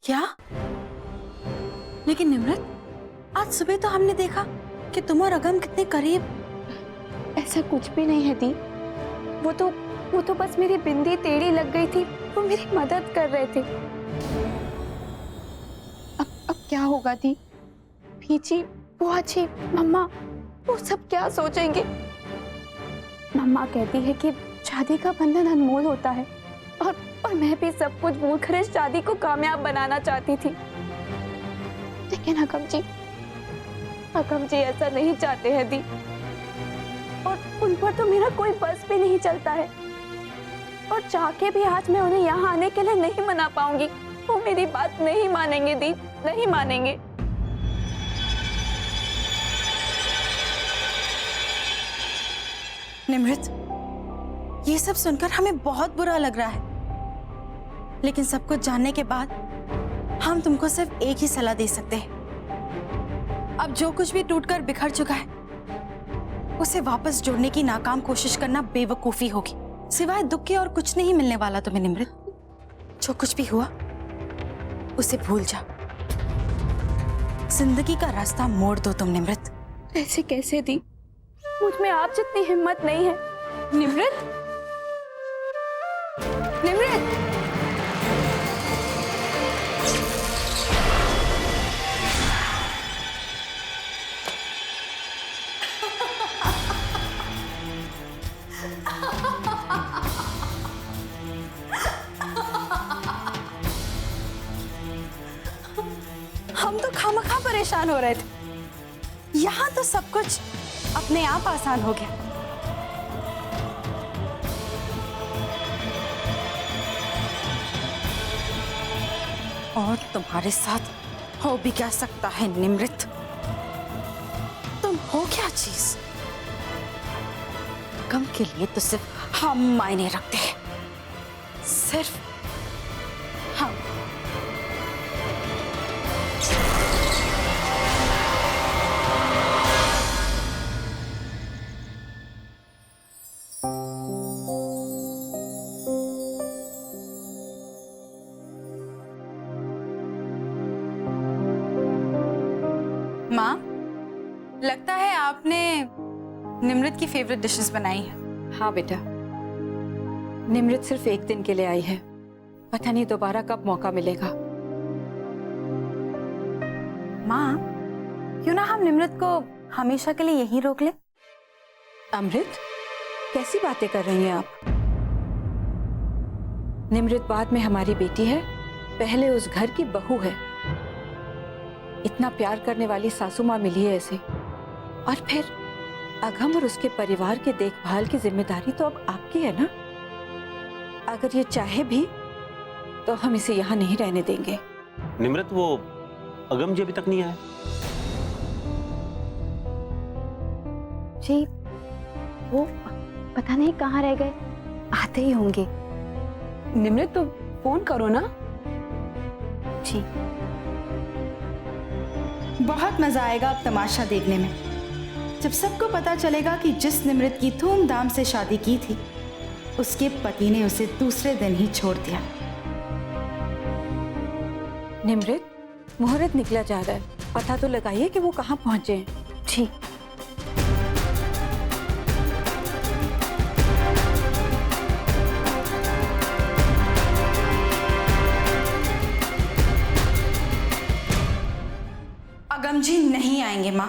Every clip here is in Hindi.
क्या? लेकिन निम्रत, आज सुबह तो हमने देखा कि तुम और अगम कितने करीब। ऐसा कुछ भी नहीं है दी। वो तो बस मेरी बिंदी टेढ़ी लग गई थी, वो मेरी मदद कर रहे थे। अब क्या होगा दी? भीची, बुआ जी, मम्मा, वो सब क्या सोचेंगे? मम्मा कहती है कि शादी का बंधन अनमोल होता है और मैं भी सब कुछ भूलकर इस शादी को कामयाब बनाना चाहती थी। लेकिन अगम जी ऐसा नहीं चाहते हैं दी, और उन पर तो मेरा कोई बस भी नहीं चलता है। और चाह के भी आज मैं उन्हें यहाँ आने के लिए नहीं मना पाऊंगी। वो मेरी बात नहीं मानेंगे दी, नहीं मानेंगे। निम्रत, ये सब सुनकर हमें बहुत बुरा लग रहा है, लेकिन सब कुछ जानने के बाद हम तुमको सिर्फ एक ही सलाह दे सकते हैं। अब जो कुछ भी टूटकर बिखर चुका है, उसे वापस जोड़ने की नाकाम कोशिश करना बेवकूफी होगी। सिवाय दुख के और कुछ नहीं मिलने वाला तुम्हें निम्रत। जो कुछ भी हुआ उसे भूल जा। जिंदगी का रास्ता मोड़ दो तुम निम्रत। ऐसे कैसे दी? मुझ में आप जितनी हिम्मत नहीं है। निम्रत, निम्रत, हम तो खामखा परेशान हो रहे थे, यहाँ तो सब कुछ अपने आप आसान हो गया। और तुम्हारे साथ हो भी क्या सकता है निम्रत? तुम हो क्या चीज? गम के लिए तो सिर्फ हम मायने रखते हैं, सिर्फ हम। माँ, लगता है आपने निम्रत की फेवरेट डिशेस बनाई हैं। हाँ बेटा, निम्रत सिर्फ एक दिन के लिए आई है, पता नहीं दोबारा कब मौका मिलेगा। माँ, क्यों ना हम निम्रत को हमेशा के लिए यहीं रोक लें? अमृत, कैसी बातें कर रही हैं आप? निम्रत बाद में हमारी बेटी है, पहले उस घर की बहू है। इतना प्यार करने वाली सासू माँ मिली है ऐसे, और फिर अगम और उसके परिवार के देखभाल की जिम्मेदारी तो अब आपकी है ना। अगर ये चाहे भी तो हम इसे यहाँ नहीं रहने देंगे। निम्रत, वो अगम जी अभी तक नहीं आए? जी, वो पता नहीं कहाँ रह गए, आते ही होंगे। निम्रत, तो फोन करो ना। जी। बहुत मजा आएगा अब तमाशा देखने में, जब सबको पता चलेगा कि जिस निम्रत की धूमधाम से शादी की थी, उसके पति ने उसे दूसरे दिन ही छोड़ दिया। निम्रत, मुहूर्त निकला जा रहा है, पता तो लगाइए कि वो कहाँ पहुंचे हैं। जी। अगम जी नहीं आएंगे माँ।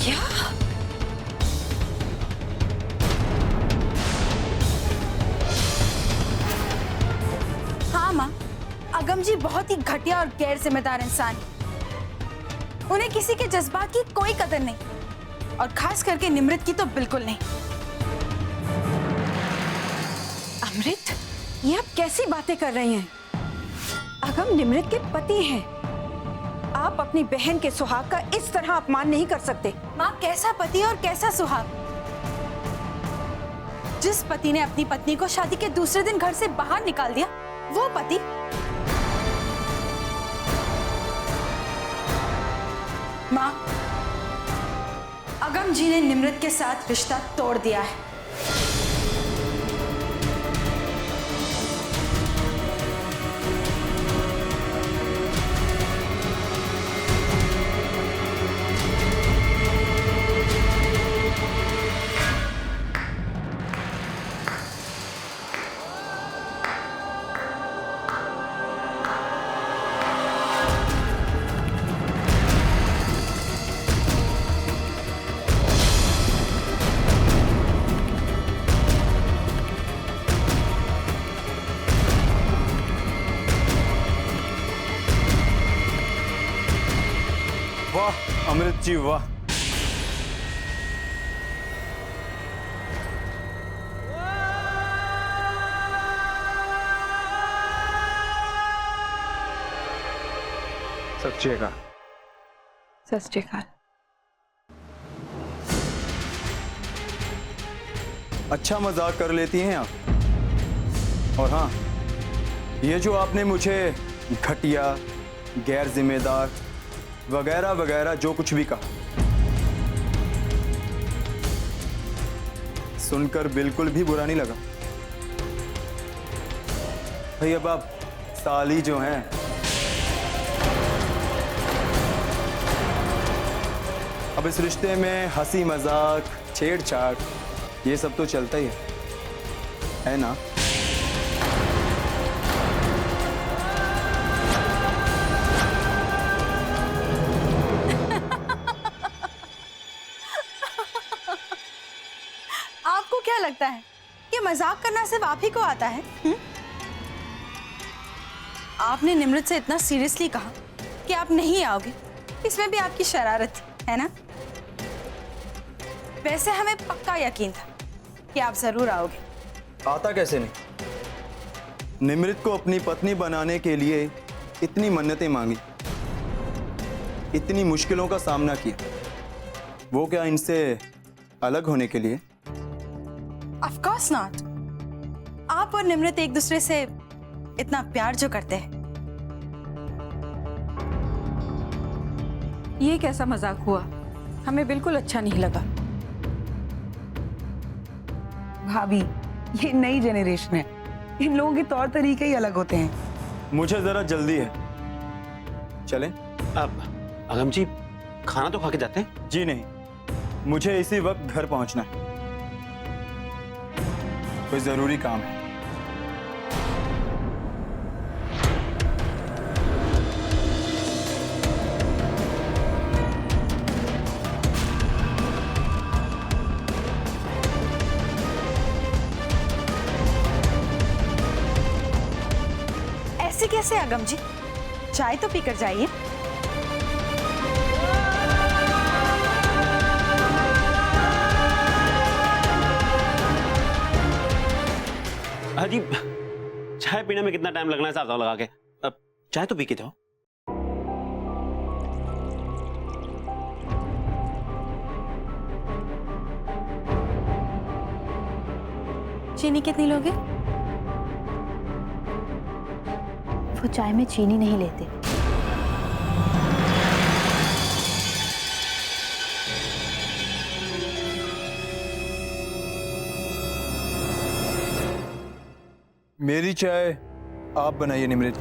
क्या? हाँ माँ, अगम जी बहुत ही घटिया और गैर जिम्मेदार इंसान हैं। उन्हें किसी के जज्बात की कोई कदर नहीं, और खास करके निम्रत की तो बिल्कुल नहीं। अमृत, ये आप कैसी बातें कर रही हैं? अगम निम्रत के पति हैं। आप अपनी बहन के सुहाग का इस तरह अपमान नहीं कर सकते। माँ, कैसा पति और कैसा सुहाग? जिस पति ने अपनी पत्नी को शादी के दूसरे दिन घर से बाहर निकाल दिया, वो पति। माँ, अगम जी ने निम्रत के साथ रिश्ता तोड़ दिया है। वाह अमृत जी वाह। सत श्री अकाल। सत श्री अकाल। अच्छा मजाक कर लेती हैं आप। और हाँ, ये जो आपने मुझे घटिया, गैर जिम्मेदार वगैरह वगैरह जो कुछ भी कहा, सुनकर बिल्कुल भी बुरा नहीं लगा। भाई अब आप साली जो हैं, अब इस रिश्ते में हंसी मजाक, छेड़छाड़ ये सब तो चलता ही है ना? आपको क्या लगता है कि मजाक करना सिर्फ आप ही को आता है? आपने निमृत से इतना सीरियसली कहा कि आप नहीं आओगे, इसमें भी आपकी शरारत थी, है ना? वैसे हमें पक्का यकीन था कि आप जरूर आओगे। आता कैसे नहीं? निमृत को अपनी पत्नी बनाने के लिए इतनी मन्नतें मांगी, इतनी मुश्किलों का सामना किया, वो क्या इनसे अलग होने के लिए? Of course not। आप और निमृत एक दूसरे से इतना प्यार जो करते हैं। ये कैसा मजाक हुआ? हमें बिल्कुल अच्छा नहीं लगा। भाभी, ये नई जनरेशन है, इन लोगों के तौर तरीके ही अलग होते हैं। मुझे जरा जल्दी है, चलें? अब अगम जी खाना तो खा के जाते हैं। जी नहीं, मुझे इसी वक्त घर पहुंचना है, कोई जरूरी काम है। ऐसे कैसे अगम जी? चाय तो पीकर जाइए। अजी चाय पीने में कितना टाइम लगना है साहब लगा के? अब चाय तो पी के जाओ। चीनी कितनी लोगे? वो चाय में चीनी नहीं लेते। मेरी चाय आप बनाइए निमृत।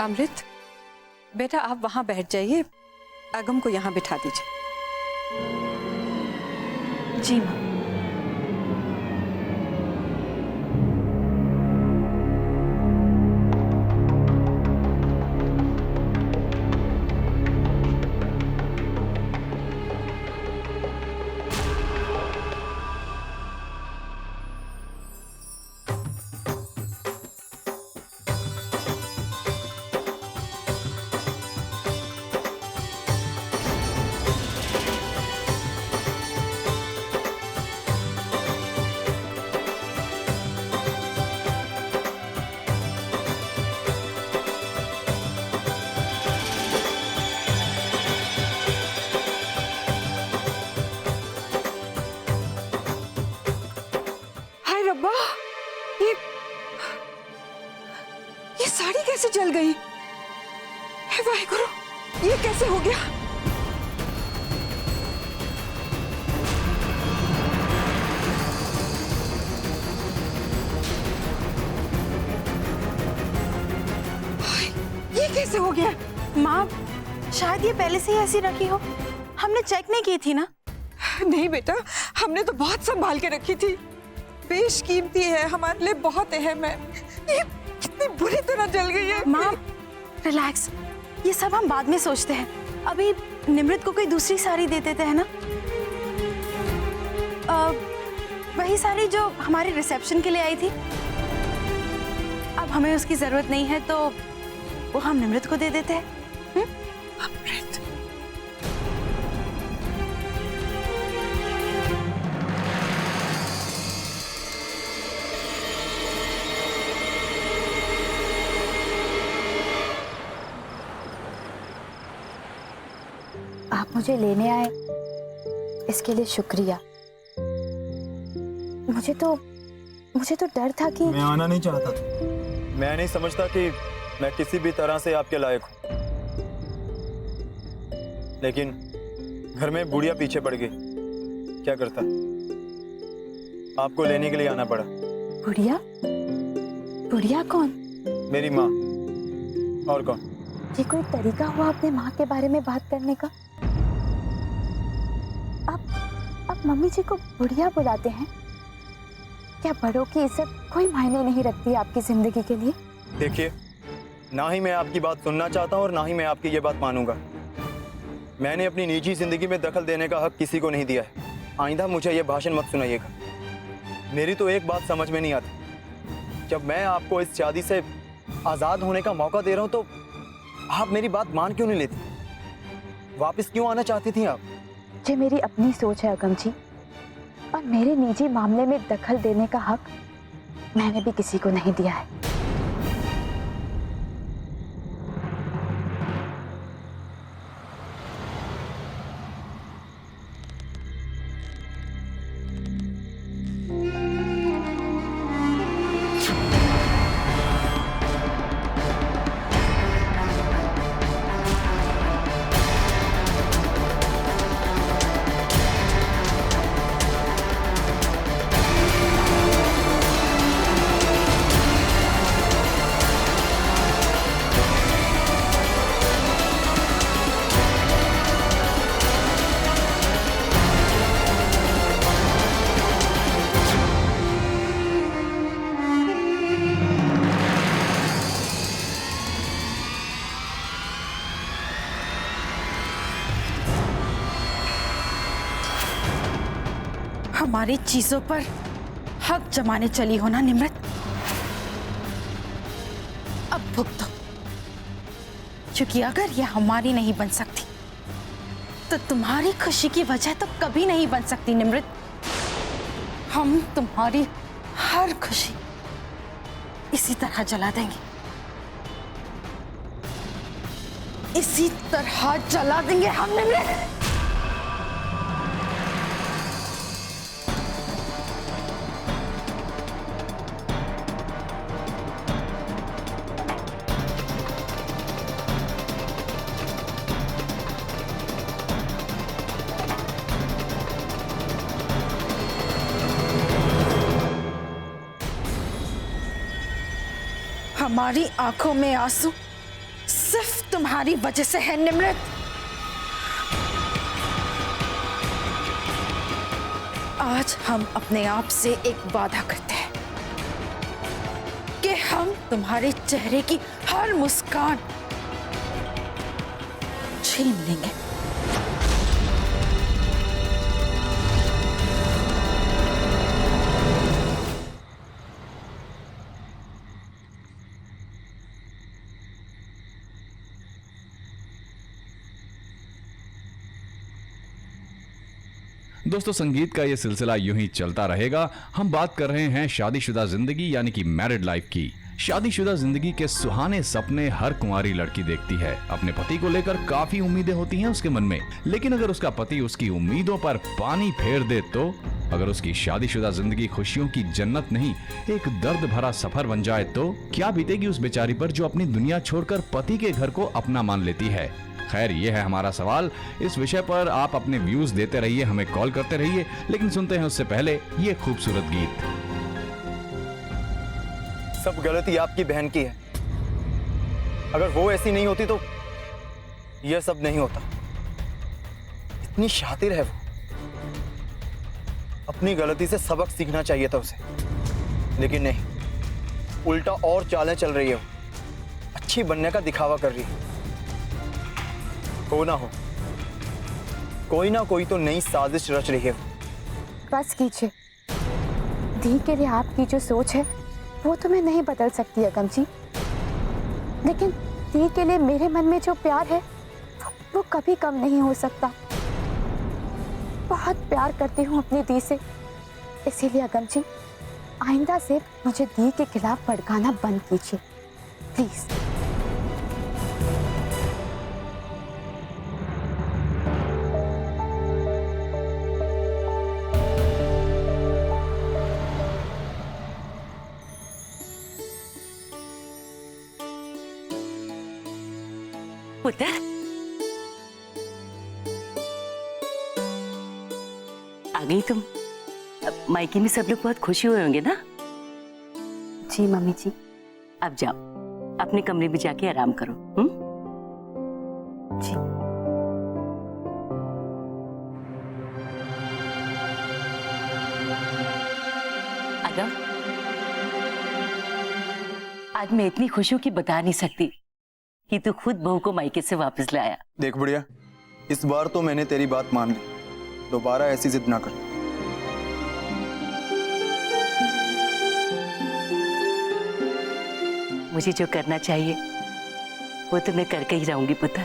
अमृत, बेटा आप वहां बैठ जाइए, अगम को यहाँ बिठा दीजिए। जी माँ। हे वाहिगुरु, ये कैसे हो गया? ये कैसे हो गया? माँ, शायद ये पहले से ही ऐसी रखी हो, हमने चेक नहीं की थी ना। नहीं बेटा, हमने तो बहुत संभाल के रखी थी। बेशकीमती है, हमारे लिए बहुत अहम है। ये कितनी बुरी तरह जल गई है। माँ रिलैक्स, ये सब हम बाद में सोचते हैं। अभी निमृत को कोई दूसरी साड़ी दे देते हैं ना, वही साड़ी जो हमारे रिसेप्शन के लिए आई थी। अब हमें उसकी जरूरत नहीं है तो वो हम निमृत को दे देते हैं। अमृत, आप मुझे लेने आए इसके लिए शुक्रिया। मुझे तो डर था कि मैं आना नहीं चाहता था। मैं नहीं समझता कि मैं किसी भी तरह से आपके लायक हूँ, लेकिन घर में बुढ़िया पीछे पड़ गई। क्या करता, आपको लेने के लिए आना पड़ा। बुढ़िया? बुढ़िया कौन? मेरी माँ, और कौन? ये कोई तरीका हुआ अपने माँ के बारे में बात करने का? आप मम्मी जी को बुढ़िया बुलाते हैं? क्या बड़ों की इज्जत कोई मायने नहीं रखती आपकी जिंदगी के लिए? देखिए, ना ही मैं आपकी बात सुनना चाहता हूँ और ना ही मैं आपकी ये बात मानूंगा। मैंने अपनी निजी जिंदगी में दखल देने का हक किसी को नहीं दिया है। आइंदा मुझे ये भाषण मत सुनाइएगा। मेरी तो एक बात समझ में नहीं आती, जब मैं आपको इस शादी से आज़ाद होने का मौका दे रहा हूँ तो आप मेरी बात मान क्यों नहीं लेती? वापस क्यों आना चाहती थी आप? ये मेरी अपनी सोच है अगम जी, और मेरे निजी मामले में दखल देने का हक मैंने भी किसी को नहीं दिया है। हमारी चीजों पर हक जमाने चली हो ना निमृत, अब भुगतो। क्योंकि अगर यह हमारी नहीं बन सकती तो तुम्हारी खुशी की वजह तो कभी नहीं बन सकती निमृत। हम तुम्हारी हर खुशी इसी तरह जला देंगे, इसी तरह जला देंगे हम निमृत। हमारी आंखों में आंसू सिर्फ तुम्हारी वजह से है निमृत। आज हम अपने आप से एक वादा करते हैं कि हम तुम्हारे चेहरे की हर मुस्कान छीन लेंगे। दोस्तों, संगीत का ये सिलसिला यूं ही चलता रहेगा। हम बात कर रहे हैं शादीशुदा जिंदगी यानी कि मैरिड लाइफ की। शादीशुदा जिंदगी के सुहाने सपने हर कुंवारी लड़की देखती है। अपने पति को लेकर काफी उम्मीदें होती हैं उसके मन में, लेकिन अगर उसका पति उसकी उम्मीदों पर पानी फेर दे तो अगर उसकी शादीशुदा जिंदगी खुशियों की जन्नत नहीं, एक दर्द भरा सफर बन जाए तो क्या बीतेगी उस बेचारी पर जो अपनी दुनिया छोड़कर पति के घर को अपना मान लेती है। खैर, ये है हमारा सवाल। इस विषय पर आप अपने व्यूज देते रहिए, हमें कॉल करते रहिए, लेकिन सुनते हैं उससे पहले ये खूबसूरत गीत। सब गलती आपकी बहन की है। अगर वो ऐसी नहीं होती तो यह सब नहीं होता। इतनी शातिर है वो। अपनी गलती से सबक सीखना चाहिए था उसे, लेकिन नहीं, उल्टा और चालें चल रही है। वो अच्छी बनने का दिखावा कर रही है। हो ना हो, कोई ना कोई तो नई साजिश रच रही है वो। बस कीजिए। दी के लिए आपकी जो सोच है वो तो मैं नहीं बदल सकती अगम जी, लेकिन दी के लिए मेरे मन में जो प्यार है वो कभी कम नहीं हो सकता। बहुत प्यार करती हूँ अपनी दी से, इसीलिए अगम जी आइंदा से मुझे दी के खिलाफ भड़काना बंद कीजिए प्लीज। पुत्र, आ गई तुम। अब मायके में सब लोग बहुत खुशी हुए होंगे ना? जी मम्मी जी। अब जाओ, अपने कमरे में जाके आराम करो। जी। अगम, आज मैं इतनी खुशी हूं कि बता नहीं सकती कि तू खुद बहू को मायके से वापस लाया। देख बुढ़िया, इस बार तो मैंने तेरी बात मान ली। दोबारा ऐसी जिद ना कर। मुझे जो करना चाहिए वो तो मैं करके ही रहूंगी पुत्र।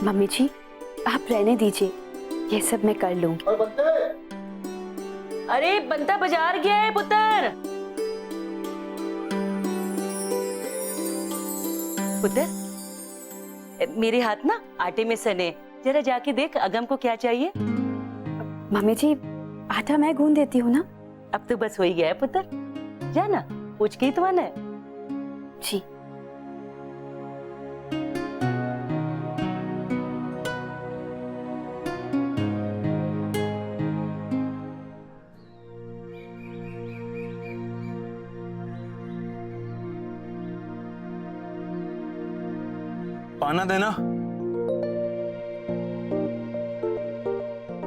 मम्मी जी आप रहने दीजिए, ये सब मैं कर लूंगी। अरे बंता बाजार गया है पुत्र। पुत्र, मेरे हाथ ना आटे में सने, जरा जाके देख अगम को क्या चाहिए। मम्मी जी आटा मैं गूंद देती हूँ ना। अब तो बस हो ही गया है पुत्र, जाना पूछ के ही तो आना है। जी। पाना देना।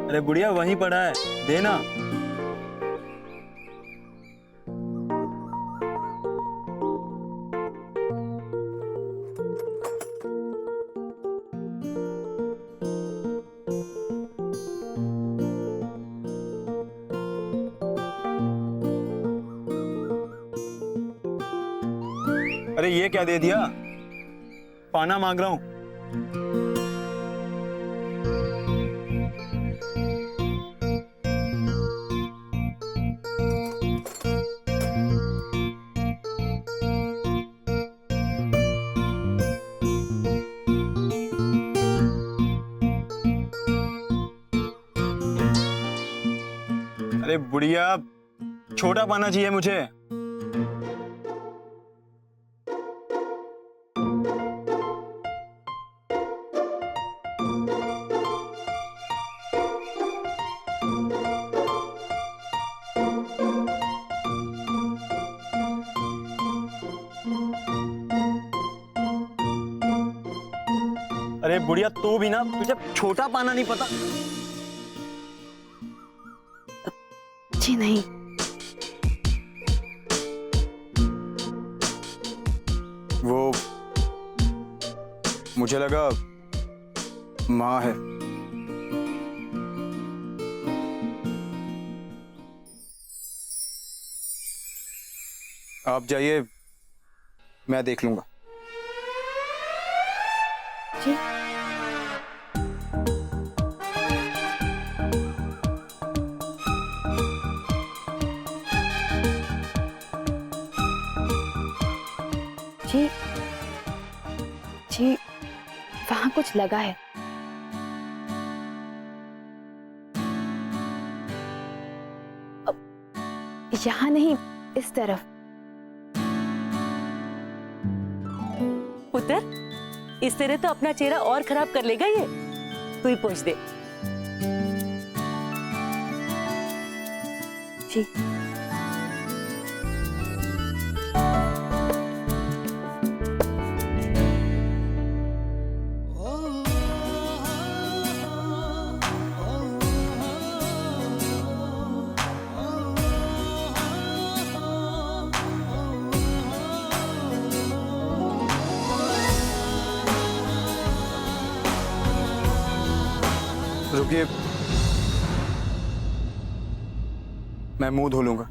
अरे बुढ़िया वहीं पड़ा है, देना। अरे ये क्या दे दिया? पाना मांग रहा हूं। अरे बुढ़िया, छोटा पाना चाहिए मुझे। अरे बुढ़िया तू भी ना, तुझे छोटा पाना नहीं पता। जी नहीं। वो मुझे लगा माँ है। आप जाइए, मैं देख लूंगा। जी। जी जी वहां कुछ लगा है। यहाँ नहीं, इस तरफ। पुत्र, इस तरह तो अपना चेहरा और खराब कर लेगा ये। तू ही पूछ दे। जी। रुकिए, मैं मुंह धो लूंगा।